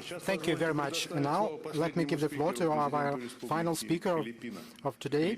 Thank you very much. And now, let me give the floor to our final speaker of today,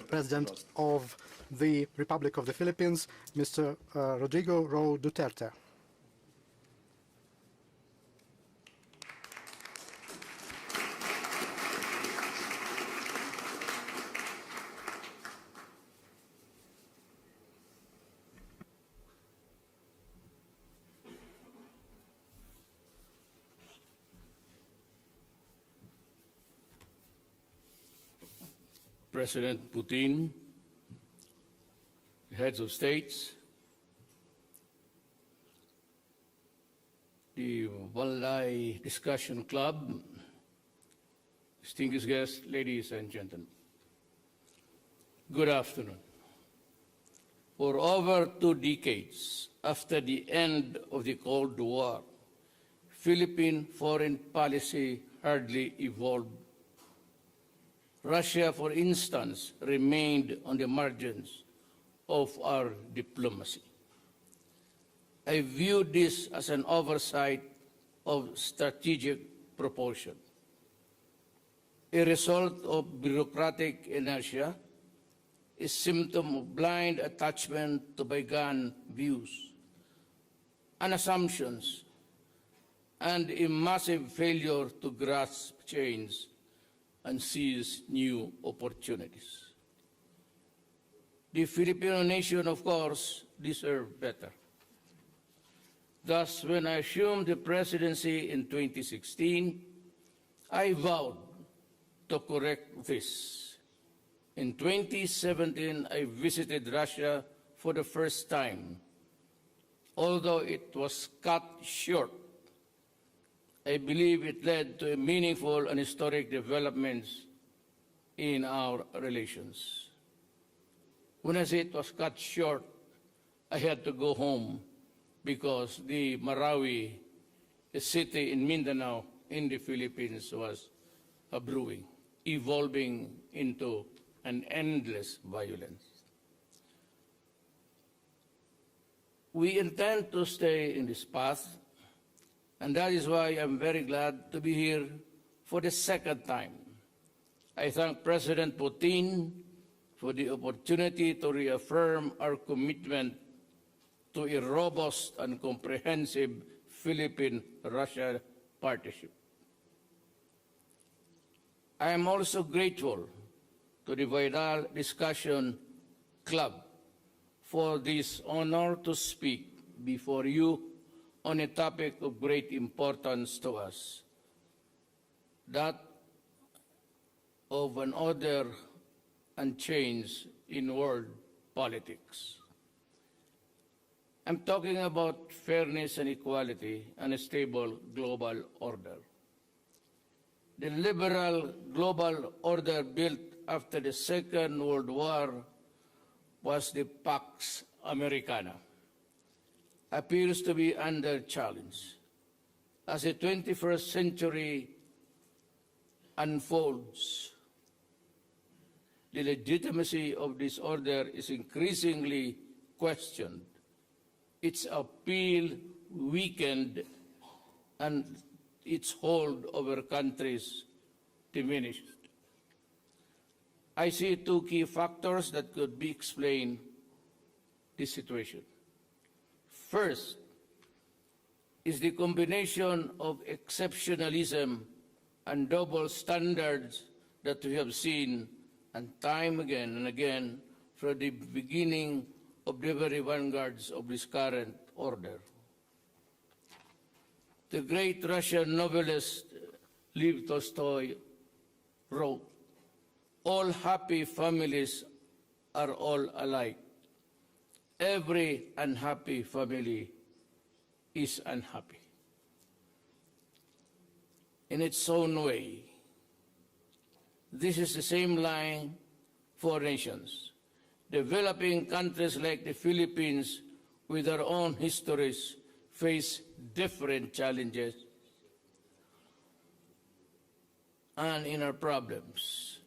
President of the Republic of the Philippines, Mr. Rodrigo Roa Duterte. President Putin, heads of states, the Walay Discussion Club, distinguished guests, ladies and gentlemen. Good afternoon. For over 2 decades after the end of the Cold War, Philippine foreign policy hardly evolved. Russia, for instance, remained on the margins of our diplomacy. I view this as an oversight of strategic proportion, a result of bureaucratic inertia, a symptom of blind attachment to bygone views and assumptions, and a massive failure to grasp change and seize new opportunities. The Filipino nation, of course, deserves better. Thus, when I assumed the presidency in 2016, I vowed to correct this. In 2017, I visited Russia for the first time. Although it was cut short, I believe it led to meaningful and historic developments in our relations. When I say it was cut short, I had to go home because the Marawi, a city in Mindanao in the Philippines, was brewing, evolving into an endless violence. We intend to stay in this path, and that is why I'm very glad to be here for the second time. I thank President Putin for the opportunity to reaffirm our commitment to a robust and comprehensive Philippine-Russia partnership. I am also grateful to the Vital Discussion Club for this honor to speak before you on a topic of great importance to us, that of an order and change in world politics. I'm talking about fairness and equality and a stable global order. The liberal global order built after the Second World War was the Pax Americana, appears to be under challenge. As the 21st century unfolds, the legitimacy of this order is increasingly questioned, its appeal weakened, and its hold over countries diminished. I see 2 key factors that could be explained this situation. First is the combination of exceptionalism and double standards that we have seen and time again and again from the beginning of the very vanguards of this current order. The great Russian novelist Lev Tolstoy wrote, "All happy families are all alike. Every unhappy family is unhappy." In its own way, this is the same line for nations. Developing countries like the Philippines with their own histories face different challenges and inner problems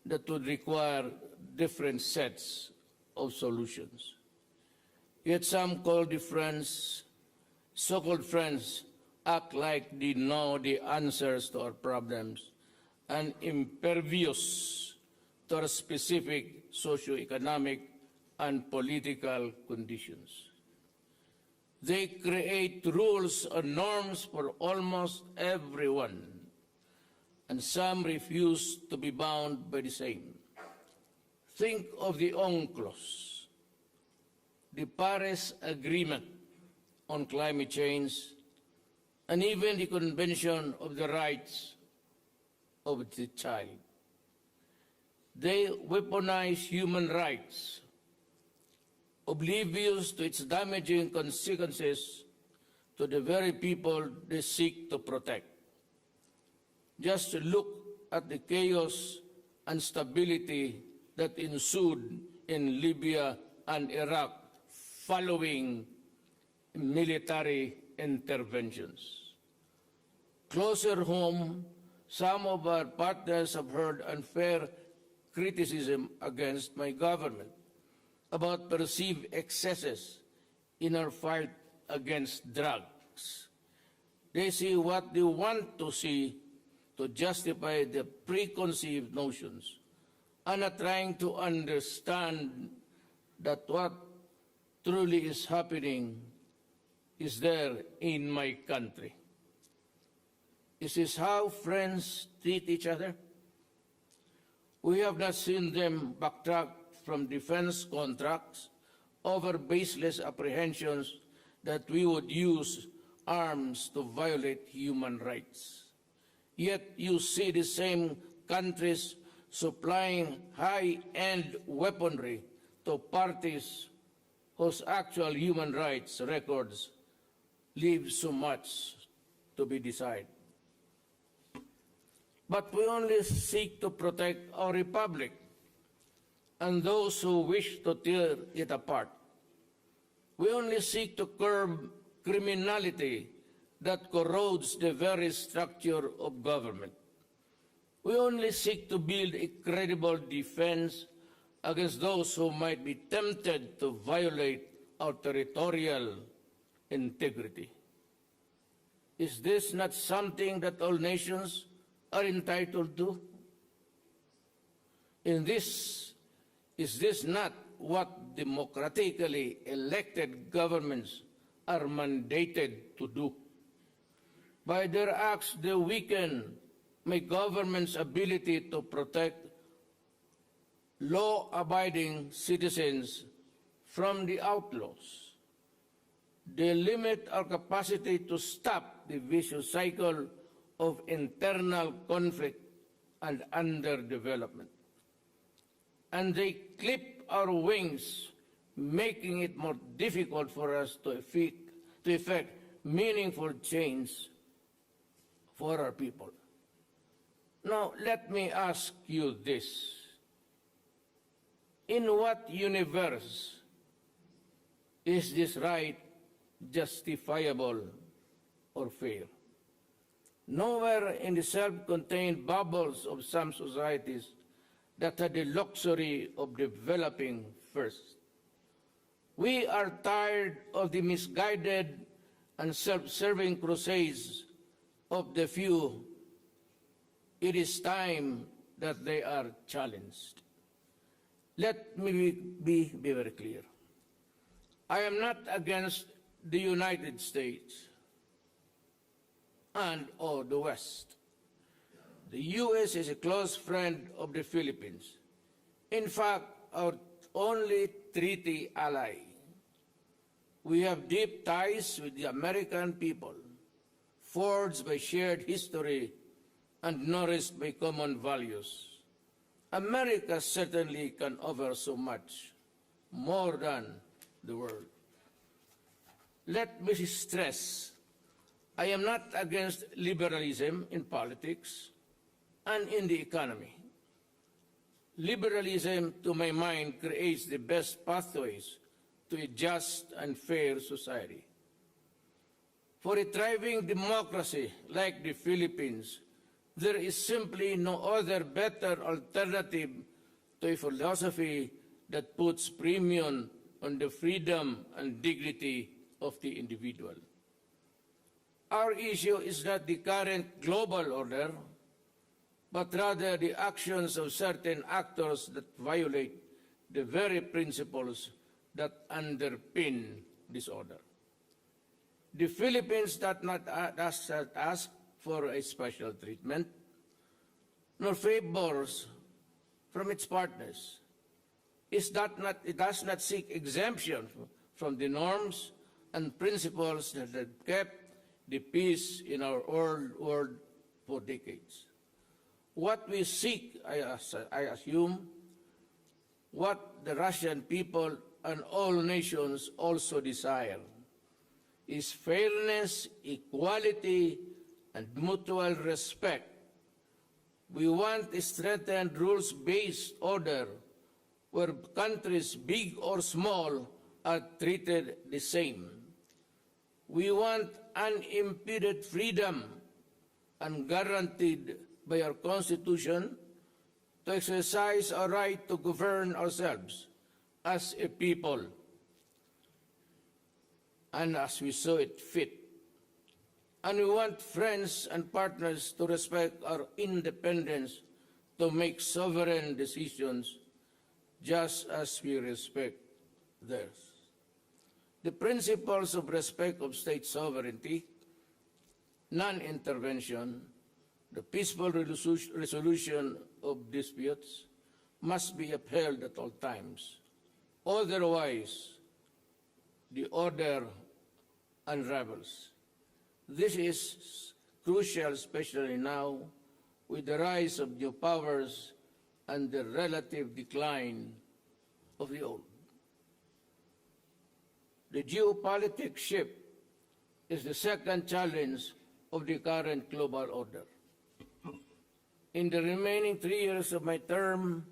that would require different sets of solutions. Yet some so-called friends act like they know the answers to our problems and impervious to our specific socio-economic and political conditions. They create rules and norms for almost everyone, and some refuse to be bound by the same. Think of the UNCLOS, the Paris Agreement on Climate Change, and even the Convention of the Rights of the Child. They weaponize human rights, oblivious to its damaging consequences to the very people they seek to protect. Just look at the chaos and instability that ensued in Libya and Iraq following military interventions. Closer home, some of our partners have heard unfair criticism against my government about perceived excesses in our fight against drugs. They see what they want to see to justify their preconceived notions and are trying to understand that what truly is happening is there in my country. Is this how friends treat each other? We have not seen them backtrack from defense contracts over baseless apprehensions that we would use arms to violate human rights. Yet you see the same countries supplying high-end weaponry to parties whose actual human rights records leave so much to be desired. But we only seek to protect our republic and those who wish to tear it apart. We only seek to curb criminality that corrodes the very structure of government. We only seek to build a credible defense against those who might be tempted to violate our territorial integrity. Is this not something that all nations are entitled to? Is this not what democratically elected governments are mandated to do? By their acts, they weaken my government's ability to protect law-abiding citizens from the outlaws. They limit our capacity to stop the vicious cycle of internal conflict and underdevelopment. And they clip our wings, making it more difficult for us to effect meaningful change for our people. Now, let me ask you this. In what universe is this right justifiable or fair? Nowhere in the self-contained bubbles of some societies that had the luxury of developing first. We are tired of the misguided and self-serving crusades of the few. It is time that they are challenged. Let me be very clear. I am not against the United States or the West. The U.S. is a close friend of the Philippines. In fact, our only treaty ally. We have deep ties with the American people, forged by shared history and nourished by common values. America certainly can offer so much, more than the world. Let me stress, I am not against liberalism in politics and in the economy. Liberalism, to my mind, creates the best pathways to a just and fair society. For a thriving democracy like the Philippines, there is simply no other better alternative to a philosophy that puts premium on the freedom and dignity of the individual. Our issue is not the current global order, but rather the actions of certain actors that violate the very principles that underpin this order. The Philippines does not ask for a special treatment, nor favors from its partners. It does not seek exemption from the norms and principles that have kept the peace in our world for decades. What we seek, I assume, what the Russian people and all nations also desire, is fairness, equality, and mutual respect. We want a strengthened rules-based order where countries, big or small, are treated the same. We want unimpeded freedom and guaranteed by our Constitution to exercise our right to govern ourselves as a people and as we saw it fit. And we want friends and partners to respect our independence to make sovereign decisions just as we respect theirs. The principles of respect of state sovereignty, non-intervention, the peaceful resolution of disputes must be upheld at all times. Otherwise, the order unravels. This is crucial, especially now, with the rise of new powers and the relative decline of the old. The geopolitical shift is the second challenge of the current global order. In the remaining 3 years of my term,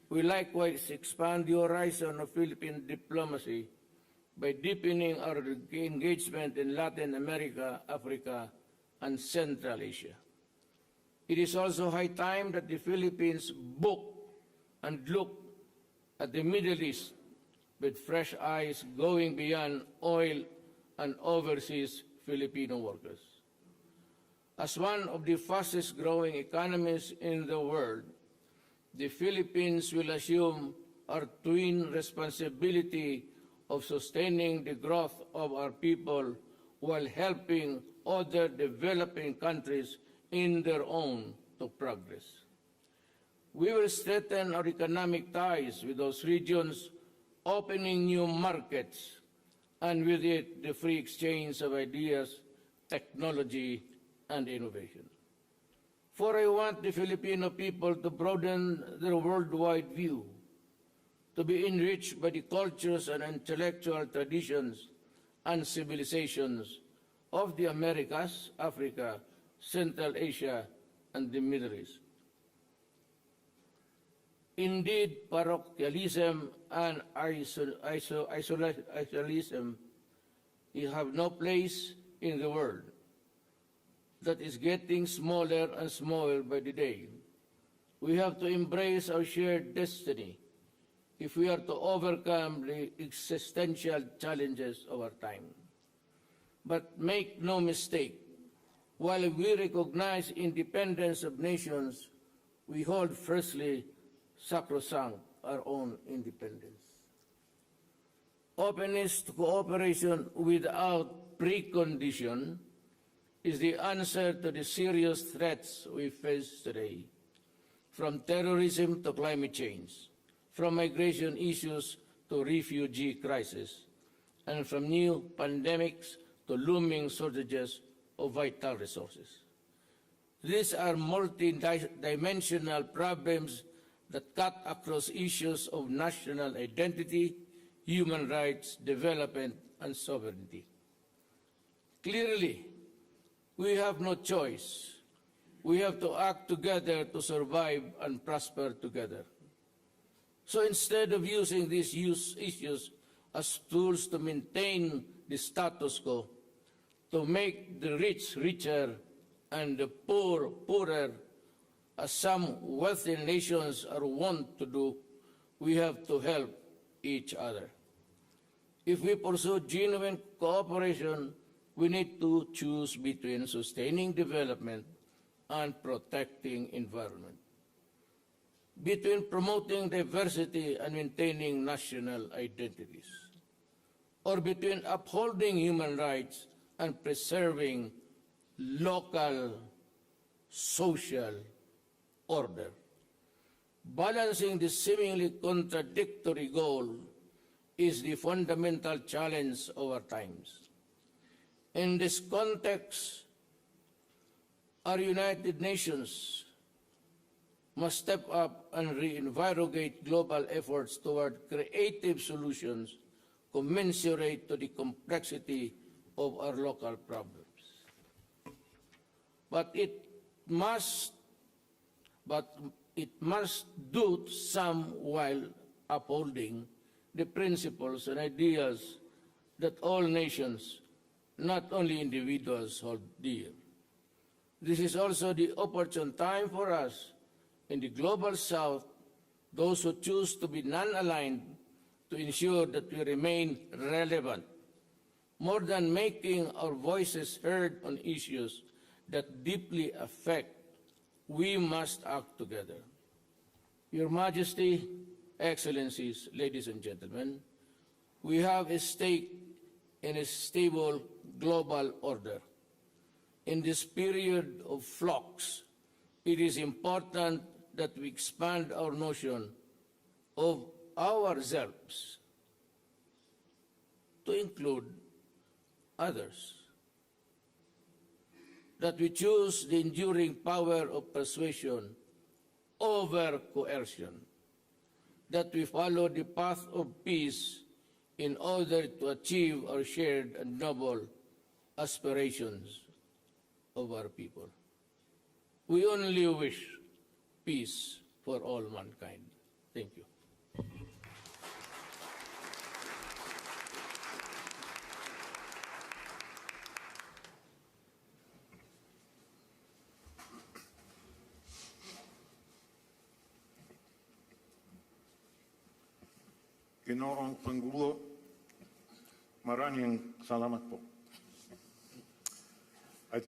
we likewise expand the horizon of Philippine diplomacy by deepening our engagement in Latin America, Africa, and Central Asia. It is also high time that the Philippines book and look at the Middle East with fresh eyes going beyond oil and overseas Filipino workers. As one of the fastest growing economies in the world, the Philippines will assume our twin responsibility of sustaining the growth of our people while helping other developing countries in their own to progress. We will strengthen our economic ties with those regions, opening new markets, and with it the free exchange of ideas, technology, and innovation. For I want the Filipino people to broaden their worldwide view, to be enriched by the cultures and intellectual traditions and civilizations of the Americas, Africa, Central Asia, and the Middle East. Indeed, parochialism and isolationism have no place in the world that is getting smaller and smaller by the day. We have to embrace our shared destiny if we are to overcome the existential challenges of our time. But make no mistake, while we recognize independence of nations, we hold firstly sacrosanct our own independence. Openness to cooperation without precondition is the answer to the serious threats we face today, from terrorism to climate change, from migration issues to refugee crisis, and from new pandemics to looming shortages of vital resources. These are multi-dimensional problems that cut across issues of national identity, human rights, development, and sovereignty. Clearly, we have no choice. We have to act together to survive and prosper together. So instead of using these issues as tools to maintain the status quo, to make the rich richer and the poor poorer, as some wealthy nations are wont to do, we have to help each other. If we pursue genuine cooperation we need to choose between sustaining development and protecting environment, between promoting diversity and maintaining national identities, or between upholding human rights and preserving local social order. Balancing this seemingly contradictory goal is the fundamental challenge of our times. In this context, our United Nations must step up and reinvigorate global efforts toward creative solutions commensurate to the complexity of our local problems. But it must do some while upholding the principles and ideas that all nations, not only individuals, hold dear. This is also the opportune time for us in the Global South, those who choose to be non-aligned, to ensure that we remain relevant. More than making our voices heard on issues that deeply affect, we must act together. Your Majesty, Excellencies, ladies and gentlemen, we have a stake in a stable global order. In this period of flux, it is important that we expand our notion of ourselves to include others, that we choose the enduring power of persuasion over coercion, that we follow the path of peace in order to achieve our shared and noble aspirations of our people. We only wish peace for all mankind. Thank you. Ginoong Pangulo, maraming salamat po.